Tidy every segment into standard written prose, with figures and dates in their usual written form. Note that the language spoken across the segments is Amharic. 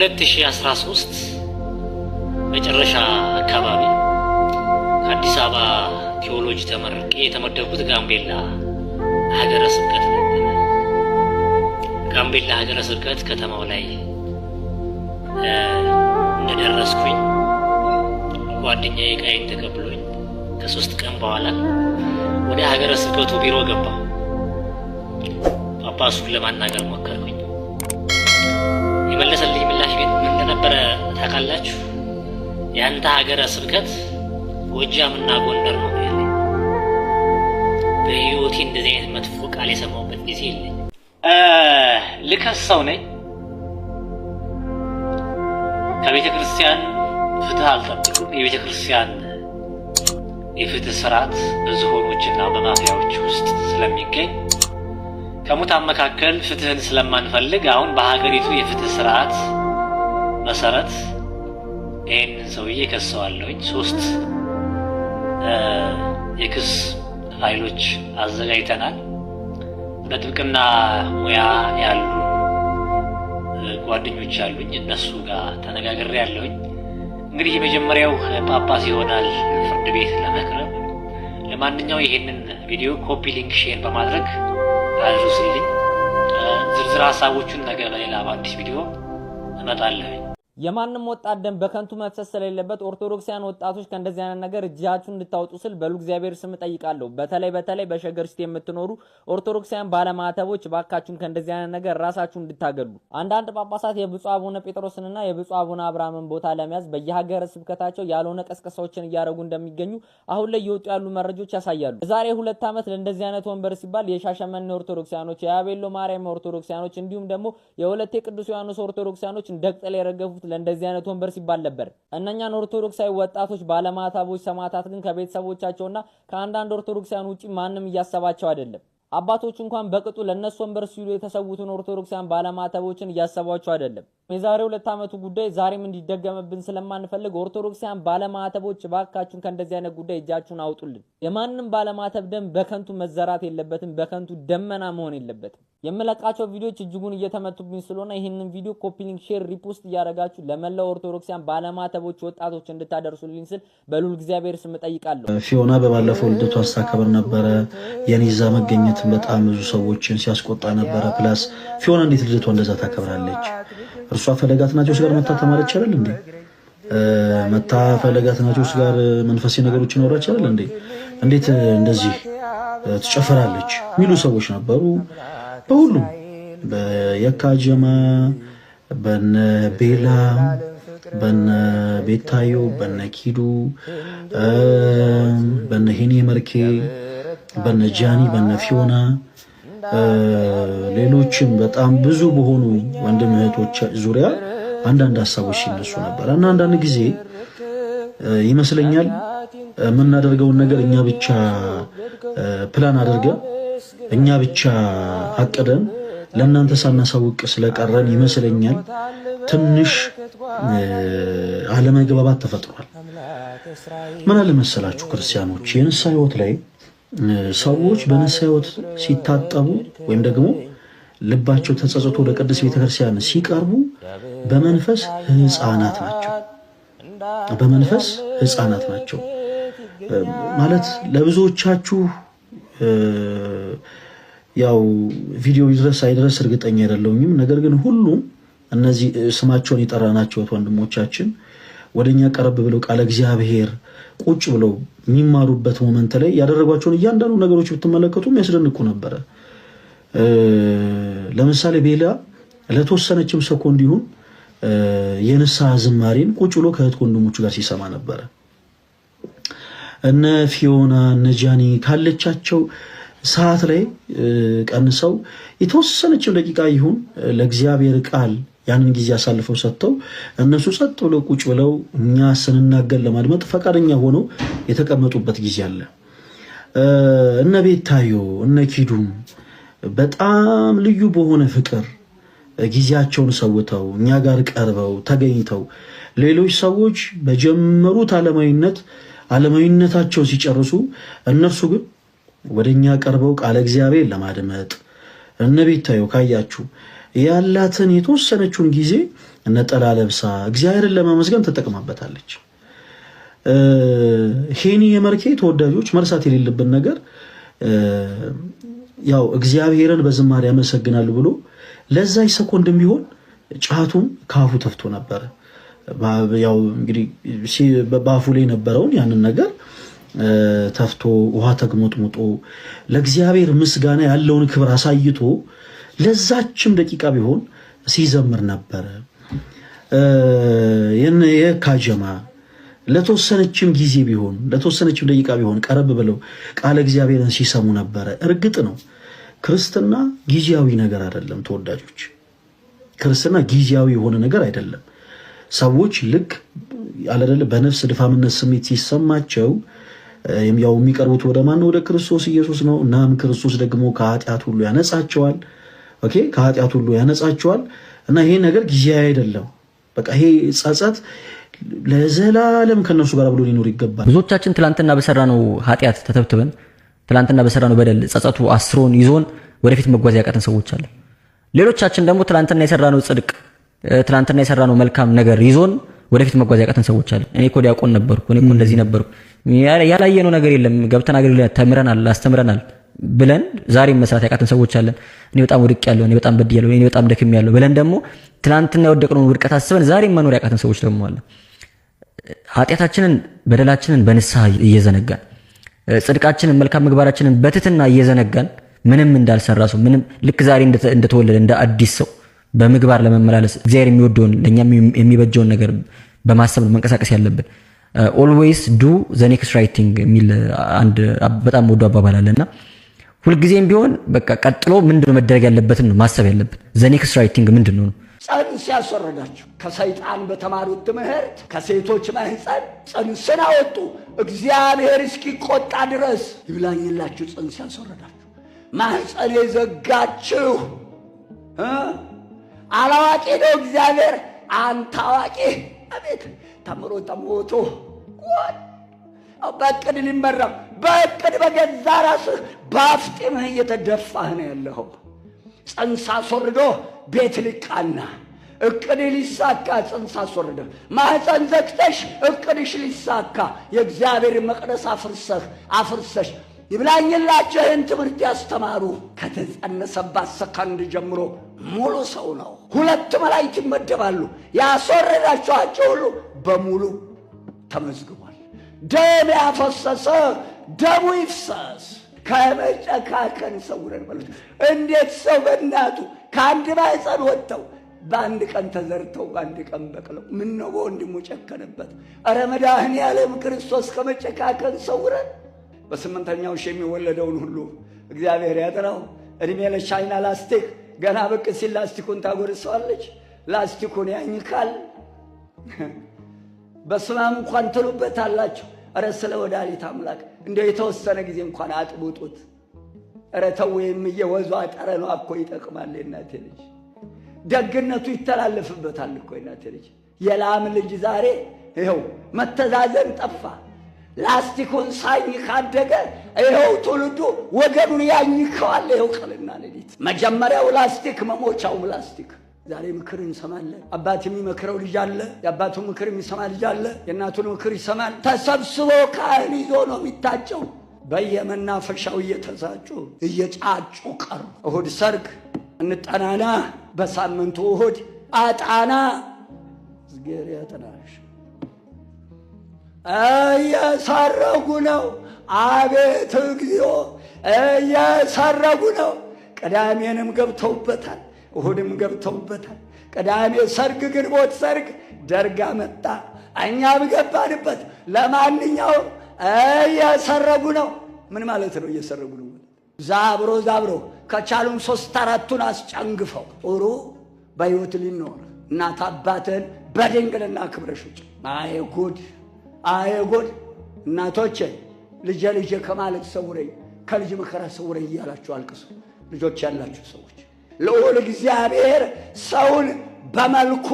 2013 መጨረሻ አካባቢ ከአዲስ አበባ ቴዎሎጂ ተመርቄ የተመደብኩት ጋምቤላ ሀገረ ስብከት ነበር። ጋምቤላ ሀገረ ስብከት ከተማው ላይ እንደደረስኩኝ ጓደኛዬ ቃይን ተቀብሎኝ ከ3 ቀን በኋላ ወደ ሀገረ ስብከቱ ቢሮ ገባሁ። ጳጳሱን ለማናገር ሞከርኩኝ። የመለሰልኝ ምላሽ ምን እንደነበረ ታውቃላችሁ? ያንተ ሀገረ ስብከት ጎጃምና ጎንደር ነው ያለኝ። በህይወቴ እንደዚህ አይነት መጥፎ ቃል የሰማሁበት ጊዜ የለኝ። ልከሰው ነኝ። ከቤተ ክርስቲያን ፍትህ አልጠብቅም። የቤተ ክርስቲያን የፍትህ ስርዓት በዝሆኖችና በማፊያዎች ውስጥ ስለሚገኝ ከሙታን መካከል ፍትህን ስለማንፈልግ አሁን በሀገሪቱ የፍትህ ስርዓት መሰረት ይህንን ሰውዬ ከሰዋለሁኝ። 3 የክስ ፋይሎች አዘጋጅተናል። በጥብቅና ሙያ ያሉ ጓደኞች አሉኝ፣ እነሱ ጋር ተነጋግሬ ያለሁኝ። እንግዲህ የመጀመሪያው ጳጳስ ይሆናል ፍርድ ቤት ለመቅረብ። ለማንኛውም ይሄንን ቪዲዮ ኮፒ ሊንክ ሼር በማድረግ አድርሱልኝ። ዝርዝር ሀሳቦቹን ነገ በሌላ በአዲስ ቪዲዮ እመጣለሁ። የማንም ወጣት ደም በከንቱ መፍሰስ ስለሌለበት ኦርቶዶክሳውያን ወጣቶች ከእንደዚህ አይነት ነገር እጃችሁን እንድታወጡ ስል በሉ እግዚአብሔር ስም ጠይቃለሁ። በተለይ በሸገር ሲቲ የምትኖሩ ኦርቶዶክሳውያን ባለማተቦች ባካችሁን ከእንደዚህ አይነት ነገር ራሳችሁን እንድታገሉ። አንዳንድ ጳጳሳት የብፁዕ አቡነ ጴጥሮስንና የብፁዕ አቡነ አብርሃምን ቦታ ለመያዝ በየሀገረ ስብከታቸው ያልሆነ ቀስቀሳዎችን እያደረጉ እንደሚገኙ አሁን ላይ እየወጡ ያሉ መረጃዎች ያሳያሉ። ዛሬ 2 ዓመት ለእንደዚህ አይነት ወንበር ሲባል የሻሸመኔ ኦርቶዶክሳውያኖች፣ የአቤሎ ማርያም ኦርቶዶክሳውያኖች እንዲሁም ደግሞ የወለቴ ቅዱስ ዮሐንስ ኦርቶዶክሳውያኖች እንደቅጠል የረገፉት ለእንደዚህ አይነት ወንበር ሲባል ነበር። እነኛን ኦርቶዶክሳዊ ወጣቶች ባለማታቦች ሰማዕታት ግን ከቤተሰቦቻቸውና ከአንዳንድ ኦርቶዶክሳውያን ውጪ ማንም እያሰባቸው አይደለም። አባቶች እንኳን በቅጡ ለነሱ ወንበር ሲሉ የተሰዉትን ኦርቶዶክሳውያን ባለማተቦችን እያሰቧቸው አይደለም። የዛሬ 2 ዓመቱ ጉዳይ ዛሬም እንዲደገምብን ስለማንፈልግ ኦርቶዶክሳውያን ባለማተቦች ባካችሁን ከእንደዚህ አይነት ጉዳይ እጃችሁን አውጡልን። የማንም ባለማተብ ደም በከንቱ መዘራት የለበትም፣ በከንቱ ደመና መሆን የለበትም። የምለቃቸው ቪዲዮዎች እጅጉን እየተመቱብኝ ስለሆነ ይህንን ቪዲዮ ኮፒ ሊንክ ሼር ሪፖስት እያደረጋችሁ ለመላው ኦርቶዶክሳውያን ባለማተቦች ወጣቶች እንድታደርሱልኝ ስል በሉል እግዚአብሔር ስም ጠይቃለሁ። ፊዮና በባለፈው ልደቷ አስታከበር ነበረ። የኒዛ መገኘት በጣም ብዙ ሰዎችን ሲያስቆጣ ነበረ። ፕላስ ፊዮና እንዴት ልደቷ እንደዛ ታከብራለች? እርሷ ፈለጋት ናቸው ጋር መታ ተማረች አይደል እንዴ? መታ ፈለጋት ናቸው ጋር መንፈሳዊ ነገሮች ይኖራች አይደል እንዴ? እንዴት እንደዚህ ትጨፈራለች ሚሉ ሰዎች ነበሩ። በሁሉም በየካጀማ በነ ቤላ በነ ቤታዮ በነ ኪዱ በነ ሄኒ መርኬ በነ ጃኒ በነ ፊዮና ሌሎችም በጣም ብዙ በሆኑ ወንድም እህቶች ዙሪያ አንዳንድ ሀሳቦች ሲነሱ ነበር እና አንዳንድ ጊዜ ይመስለኛል የምናደርገውን ነገር እኛ ብቻ ፕላን አድርገን እኛ ብቻ አቅደን ለእናንተ ሳናሳውቅ ስለቀረን ይመስለኛል ትንሽ አለመግባባት ተፈጥሯል። ምን አለ መሰላችሁ ክርስቲያኖች፣ የንስሐ ሕይወት ላይ ሰዎች በንስሐ ሕይወት ሲታጠቡ ወይም ደግሞ ልባቸው ተጸጽቶ ወደ ቅድስት ቤተክርስቲያን ሲቀርቡ በመንፈስ ሕፃናት ናቸው። በመንፈስ ሕፃናት ናቸው ማለት ለብዙዎቻችሁ ያው ቪዲዮ ይድረስ አይድረስ እርግጠኛ አይደለሁም። ነገር ግን ሁሉም እነዚህ ስማቸውን የጠራናቸው ወንድሞቻችን ወደኛ ቀረብ ብለው ቃለ እግዚአብሔር ቁጭ ብለው የሚማሩበት ሞመንት ላይ ያደረጓቸውን እያንዳንዱ ነገሮች ብትመለከቱ የሚያስደንቁ ነበረ። ለምሳሌ ቤላ ለተወሰነችም ሰኮንድ ይሁን የንስሐ ዝማሬን ቁጭ ብሎ ከእህት ወንድሞቹ ጋር ሲሰማ ነበረ። እነ ፊዮና እነ ጃኒ ካለቻቸው ሰዓት ላይ ቀንሰው የተወሰነችው ደቂቃ ይሁን ለእግዚአብሔር ቃል ያንን ጊዜ አሳልፈው ሰጥተው እነሱ ጸጥ ብለው ቁጭ ብለው እኛ ስንናገር ለማድመጥ ፈቃደኛ ሆነው የተቀመጡበት ጊዜ አለ። እነ ቤታዮ እነ ኪዱም በጣም ልዩ በሆነ ፍቅር ጊዜያቸውን ሰውተው እኛ ጋር ቀርበው ተገኝተው ሌሎች ሰዎች በጀመሩት ዓለማዊነታቸው ሲጨርሱ እነርሱ ግን ወደኛ ቀርበው ቃለ እግዚአብሔር ለማድመጥ እነ ቤታዮ ካያችሁ ያላትን የተወሰነችውን ጊዜ ነጠላ ለብሳ እግዚአብሔርን ለማመስገን ተጠቅማበታለች። ሄኒ የመርኬ ተወዳጆች መርሳት የሌለብን ነገር ያው እግዚአብሔርን በዝማሬ ያመሰግናሉ ብሎ ለዛች ሰኮንድም ቢሆን ጫቱን ካፉ ተፍቶ ነበር። ያው እንግዲህ በአፉ ላይ ነበረውን ያንን ነገር ተፍቶ ውሃ ተግሞጥሙጦ ለእግዚአብሔር ምስጋና ያለውን ክብር አሳይቶ ለዛችም ደቂቃ ቢሆን ሲዘምር ነበር። የካጀማ ለተወሰነችም ጊዜ ቢሆን ለተወሰነችም ደቂቃ ቢሆን ቀረብ ብለው ቃለ እግዚአብሔርን ሲሰሙ ነበር። እርግጥ ነው ክርስትና ጊዜያዊ ነገር አይደለም ተወዳጆች፣ ክርስትና ጊዜያዊ የሆነ ነገር አይደለም። ሰዎች ልክ ያለደለ በነፍስ ድፋምነት ስሜት ሲሰማቸው ያው የሚቀርቡት ወደ ማን ነው? ወደ ክርስቶስ ኢየሱስ ነው። እናም ክርስቶስ ደግሞ ከኃጢአት ሁሉ ያነጻቸዋል። ኦኬ፣ ከኃጢአት ሁሉ ያነጻቸዋል። እና ይሄ ነገር ጊዜያዊ አይደለም። በቃ ይሄ ጸጸት ለዘላለም ከነሱ ጋር ብሎ ሊኖር ይገባል። ብዙዎቻችን ትላንትና በሰራነው ኃጢአት ተተብትበን ትላንትና በሰራነው በደል ጸጸቱ አስሮን ይዞን ወደፊት መጓዝ ያቃተን ሰዎች አለ። ሌሎቻችን ደግሞ ትላንትና የሰራነው ጽድቅ ትላንትና የሰራነው መልካም ነገር ይዞን ወደፊት መጓዝ ያቃተን ሰዎች አለ። እኔ እኮ ዲያቆን ነበርኩ፣ እኔ እኮ እንደዚህ ነበርኩ፣ ያላየነው ነገር የለም፣ ገብተን አገልግሎት ተምረናል፣ አስተምረናል ብለን ዛሬም መስራት ያቃተን ሰዎች አለን። እኔ በጣም ወድቄያለሁ፣ እኔ በጣም በድያለሁ፣ እኔ በጣም ደክሜያለሁ ብለን ደግሞ ትላንትና የወደቅነውን ውድቀት አስበን ዛሬም መኖር ያቃተን ሰዎች ደግሞ አለ። ኃጢአታችንን በደላችንን በንስሐ እየዘነጋን ጽድቃችንን መልካም ምግባራችንን በትትና እየዘነጋን ምንም እንዳልሰራ ሰው ምንም ልክ ዛሬ እንደተወለደ እንደ አዲስ ሰው በምግባር ለመመላለስ እግዚአብሔር የሚወደውን ለኛም የሚበጀውን ነገር በማሰብ ነው መንቀሳቀስ ያለብን። ኦልዌይስ ዱ ዘ ኔክስት ራይት ቲንግ የሚል አንድ በጣም ወዶ አባባል አለና ሁልጊዜም ቢሆን በቃ ቀጥሎ ምንድነው መደረግ ያለበትን ነው ማሰብ ያለብን። ዘ ኔክስት ራይት ቲንግ ምንድነው ነው? ጽንስ ያስወረዳቸው ከሰይጣን በተማሩት ትምህርት ከሴቶች ማህፀን ጽንስን አወጡ። እግዚአብሔር እስኪቆጣ ድረስ ይብላኝላችሁ ጽንስ ያስወረዳችሁ፣ ማህፀን የዘጋችሁ አላዋቂ ነው እግዚአብሔር። አንተ አዋቂ አቤት ተምሮ ተሞቶ በእቅድ ሊመራ በእቅድ በገዛ ራስህ በአፍጢምህ እየተደፋህ ነው ያለኸው። ጽንስ አስወርዶ ቤት ሊቃና እቅድ ሊሳካ ጽንስ አስወርዶ ማህፀን ዘግተሽ እቅድሽ ሊሳካ የእግዚአብሔር መቅደስ አፍርሰሽ ይብላኝላችሁ ይህን ትምህርት ያስተማሩ ከተጸነሰባት ሰከንድ ጀምሮ ሙሉ ሰው ነው። ሁለት መላእክት ይመደባሉ። ያስወረዳችኋቸው ሁሉ በሙሉ ተመዝግቧል። ደም ያፈሰሰ ደሙ ይፍሰስ። ከመጨካከን ሰውረን ማለት እንዴት ሰው በእናቱ ከአንድ ማህፀን ወጥተው በአንድ ቀን ተዘርተው በአንድ ቀን በቅለው ምን ነው በወንድሙ ጨከነበት? ኧረ መድኃኔዓለም ክርስቶስ ከመጨካከን ሰውረን። በስምንተኛው ሺህ የሚወለደውን ሁሉ እግዚአብሔር ያጥራው። እድሜ ለቻይና ላስቲክ ገና ብቅ ሲል ላስቲኩን ታጎርሰዋለች። ላስቲኩን ያኝካል። በስማም እንኳን ትሉበታላችሁ። ኧረ ስለ ወላዲተ አምላክ እንደው የተወሰነ ጊዜ እንኳን አጥቡጡት። ኧረ ተው የሚየወዟ ጠረኗ እኮ ይጠቅማል። የእናቴ ልጅ ደግነቱ ይተላለፍበታል እኮ የእናቴ ልጅ። የላም ልጅ ዛሬ ይኸው መተዛዘን ጠፋ። ላስቲኩን ሳኝ ካደገ ይኸው ትውልዱ ወገኑን ያኝከዋል። ይኸው ቀንና ሌሊት መጀመሪያው ላስቲክ መሞቻውም ላስቲክ። ዛሬ ምክር እንሰማለን። አባት የሚመክረው ልጅ አለ፣ የአባቱን ምክር የሚሰማ ልጅ አለ፣ የእናቱን ምክር ይሰማል። ተሰብስቦ ካህን ይዞ ነው የሚታጨው። በየመናፈሻው እየተዛጩ እየጫጩ ቀሩ። እሁድ ሰርግ እንጠናና፣ በሳምንቱ እሁድ አጣና ዝጌር ያጠናሽ እየሰረጉ ነው። አቤት እግዚኦ እየሰረጉ ነው። ቅዳሜንም ገብተውበታል፣ እሁድም ገብተውበታል። ቅዳሜ ሰርግ፣ ግንቦት ሰርግ ደርጋ መጣ፣ እኛም ገባንበት። ለማንኛውም እየሰረጉ ነው። ምን ማለት ነው እየሰረጉ ነው? ዛብሮ ከቻሉም 3-4ቱን አስጨንግፈው ጥሩ በሕይወት ሊኖር እናት አባትን በድንግልና ክብረሽ ውጭ። አይ ጉድ! እናቶቼ ልጄ ከማለት ሰውረኝ፣ ከልጅ መከራ ሰውረኝ እያላችሁ አልቅሱ። ልጆች ያላችሁ ሰዎች ልዑል እግዚአብሔር ሰውን በመልኩ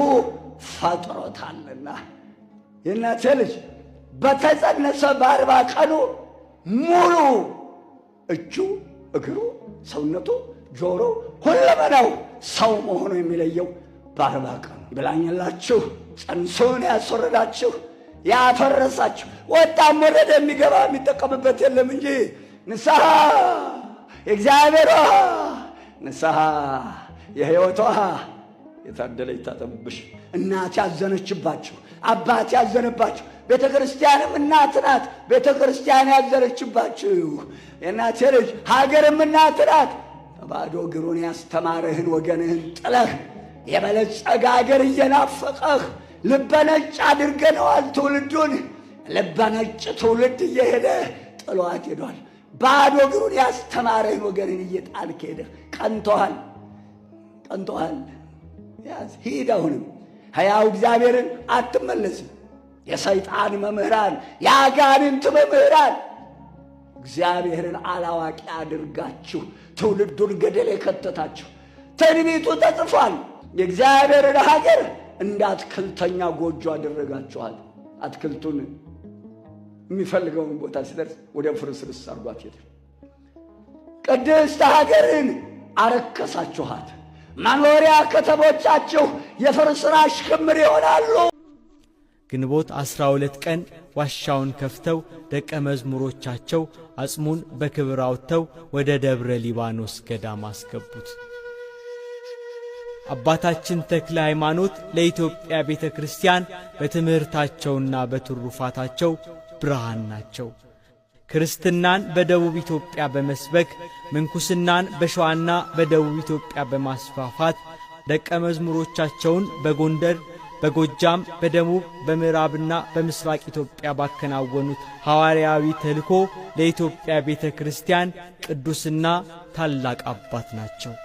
ፈጥሮታልና የእናቴ ልጅ በተጸነሰ በ40 ቀኑ ሙሉ እጁ፣ እግሩ፣ ሰውነቱ፣ ጆሮ፣ ሁለመናው ሰው መሆኑ የሚለየው በ40 ቀን ይብላኝላችሁ። ጽንሱን ያስወረዳችሁ ያፈረሳችሁ ወጣም ወረደ የሚገባ የሚጠቀምበት የለም እንጂ ንስሐ የእግዚአብሔር ውሃ፣ ንስሐ የሕይወት ውሃ የታደለ ይታጠብብሽ። እናት ያዘነችባችሁ፣ አባት ያዘነባችሁ፣ ቤተ ክርስቲያንም እናት ናት። ቤተ ክርስቲያን ያዘነችባችሁ የእናቴ ልጅ ሀገርም እናት ናት። በባዶ እግሩን ያስተማረህን ወገንህን ጥለህ የበለጸገ አገር እየናፈቀህ ልበነጭ አድርገነዋል ትውልዱን። ልበነጭ ትውልድ እየሄደ ጥሏት ሄዷል። ባዶ እግሩን ያስተማረህን ወገንህን እየጣልክ ሄደህ ቀንቶሃል፣ ቀንቶሃል። ያዝ ሂድ። አሁንም ሕያው እግዚአብሔርን አትመለስም። የሰይጣን መምህራን፣ የአጋንንት መምህራን እግዚአብሔርን አላዋቂ አድርጋችሁ ትውልዱን ገደል የከተታችሁ። ትንቢቱ ተጽፏል። የእግዚአብሔርን ሀገር እንደ አትክልተኛ ጎጆ አደረጋችኋል። አትክልቱን የሚፈልገውን ቦታ ሲደርስ ወደ ፍርስርስ አርጓት ሄደ። ቅድስት ሀገርን አረከሳችኋት። መኖሪያ ከተሞቻችሁ የፍርስራሽ ክምር ይሆናሉ። ግንቦት 12 ቀን ዋሻውን ከፍተው ደቀ መዝሙሮቻቸው አጽሙን በክብር አውጥተው ወደ ደብረ ሊባኖስ ገዳም አስገቡት። አባታችን ተክለ ሃይማኖት ለኢትዮጵያ ቤተ ክርስቲያን በትምህርታቸውና በትሩፋታቸው ብርሃን ናቸው። ክርስትናን በደቡብ ኢትዮጵያ በመስበክ ምንኩስናን በሸዋና በደቡብ ኢትዮጵያ በማስፋፋት ደቀ መዝሙሮቻቸውን በጎንደር፣ በጎጃም፣ በደቡብ፣ በምዕራብና በምስራቅ ኢትዮጵያ ባከናወኑት ሐዋርያዊ ተልእኮ ለኢትዮጵያ ቤተ ክርስቲያን ቅዱስና ታላቅ አባት ናቸው።